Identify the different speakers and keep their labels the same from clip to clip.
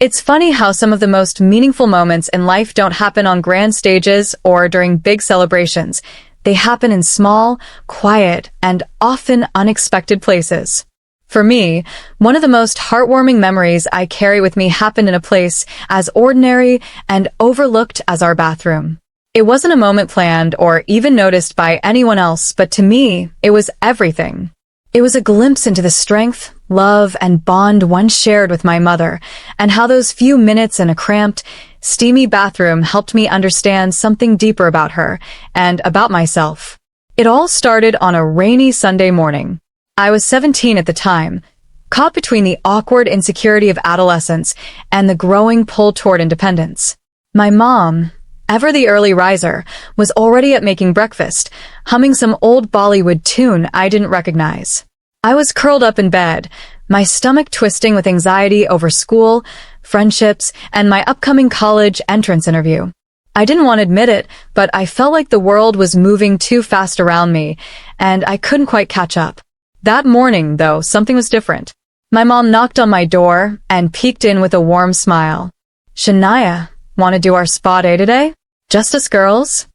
Speaker 1: It's funny how some of the most meaningful moments in life don't happen on grand stages or during big celebrations. They happen in small, quiet, and often unexpected places. For me, one of the most heartwarming memories I carry with me happened in a place as ordinary and overlooked as our bathroom. It wasn't a moment planned or even noticed by anyone else, but to me, it was everything. It was a glimpse into the strength, love, and bond once shared with my mother, and how those few minutes in a cramped, steamy bathroom helped me understand something deeper about her and about myself. It all started on a rainy Sunday morning. I was 17 at the time, caught between the awkward insecurity of adolescence and the growing pull toward independence. My mom, ever the early riser, was already at making breakfast, humming some old Bollywood tune I didn't recognize. I was curled up in bed, my stomach twisting with anxiety over school, friendships, and my upcoming college entrance interview. I didn't want to admit it, but I felt like the world was moving too fast around me, and I couldn't quite catch up. That morning, though, something was different. My mom knocked on my door and peeked in with a warm smile. "Shania, want to do our spa day today? Just us girls?"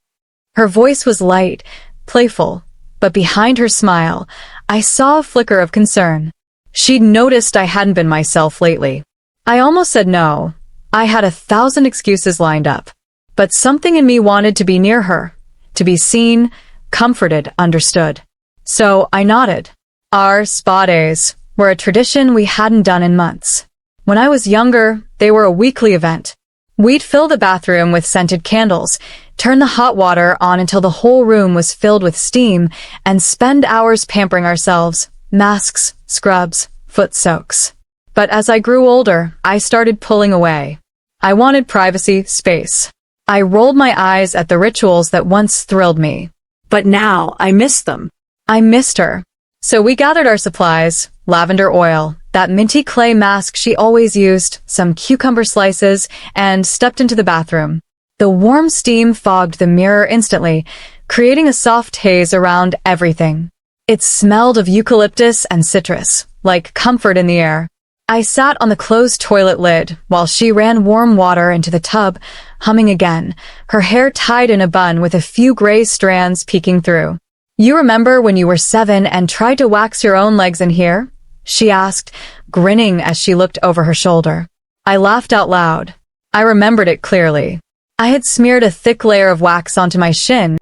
Speaker 1: Her voice was light, playful, but behind her smile, I saw a flicker of concern. She'd noticed I hadn't been myself lately. I almost said no. I had 1,000 excuses lined up. But something in me wanted to be near her, to be seen, comforted, understood. So I nodded. Our spa days were a tradition we hadn't done in months. When I was younger, they were a weekly event. We'd fill the bathroom with scented candles, turn the hot water on until the whole room was filled with steam, and spend hours pampering ourselves, masks, scrubs, foot soaks. But as I grew older, I started pulling away. I wanted privacy, space. I rolled my eyes at the rituals that once thrilled me. But now I miss them. I missed her. So we gathered our supplies, lavender oil, that minty clay mask she always used, some cucumber slices, and stepped into the bathroom. The warm steam fogged the mirror instantly, creating a soft haze around everything. It smelled of eucalyptus and citrus, like comfort in the air. I sat on the closed toilet lid while she ran warm water into the tub, humming again, her hair tied in a bun with a few gray strands peeking through. "You remember when you were 7 and tried to wax your own legs in here?" she asked, grinning as she looked over her shoulder. I laughed out loud. I remembered it clearly. I had smeared a thick layer of wax onto my shin,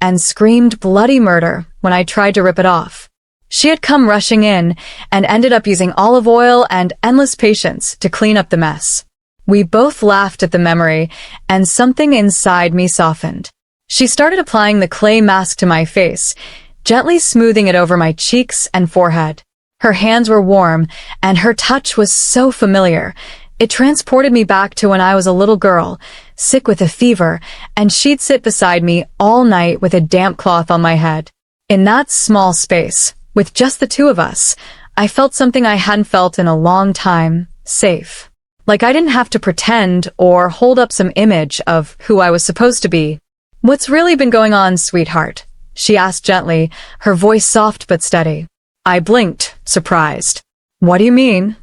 Speaker 1: and screamed bloody murder when I tried to rip it off. She had come rushing in and ended up using olive oil and endless patience to clean up the mess. We both laughed at the memory, and something inside me softened. She started applying the clay mask to my face, gently smoothing it over my cheeks and forehead. Her hands were warm, and her touch was so familiar. It transported me back to when I was a little girl, sick with a fever, and she'd sit beside me all night with a damp cloth on my head. In that small space, with just the two of us, I felt something I hadn't felt in a long time, safe. Like I didn't have to pretend or hold up some image of who I was supposed to be. "What's really been going on, sweetheart?" she asked gently, her voice soft but steady. I blinked, surprised. "What do you mean?"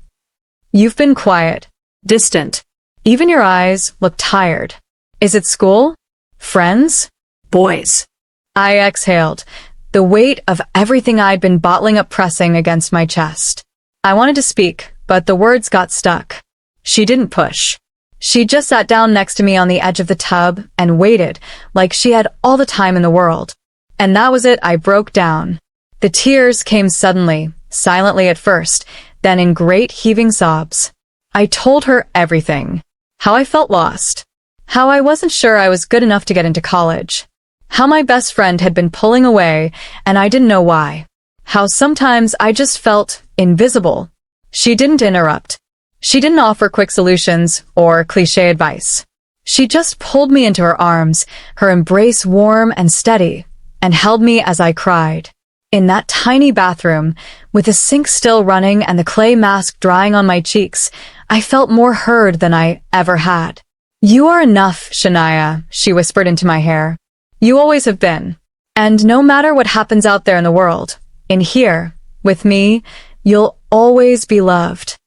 Speaker 1: "You've been quiet, distant. Even your eyes look tired. Is it school? Friends? Boys?" I exhaled, the weight of everything I'd been bottling up pressing against my chest. I wanted to speak, but the words got stuck. She didn't push. She just sat down next to me on the edge of the tub and waited, like she had all the time in the world. And that was it. I broke down. The tears came suddenly, silently at first, then in great heaving sobs. I told her everything. How I felt lost. How I wasn't sure I was good enough to get into college. How my best friend had been pulling away, and I didn't know why. How sometimes I just felt invisible. She didn't interrupt. She didn't offer quick solutions or cliché advice. She just pulled me into her arms, her embrace warm and steady, and held me as I cried. In that tiny bathroom, with the sink still running and the clay mask drying on my cheeks, I felt more heard than I ever had. "You are enough, Shania," she whispered into my hair. "You always have been. And no matter what happens out there in the world, in here, with me, you'll always be loved."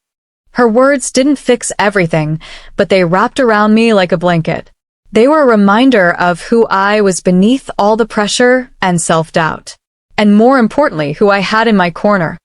Speaker 1: Her words didn't fix everything, but they wrapped around me like a blanket. They were a reminder of who I was beneath all the pressure and self-doubt. And more importantly, who I had in my corner.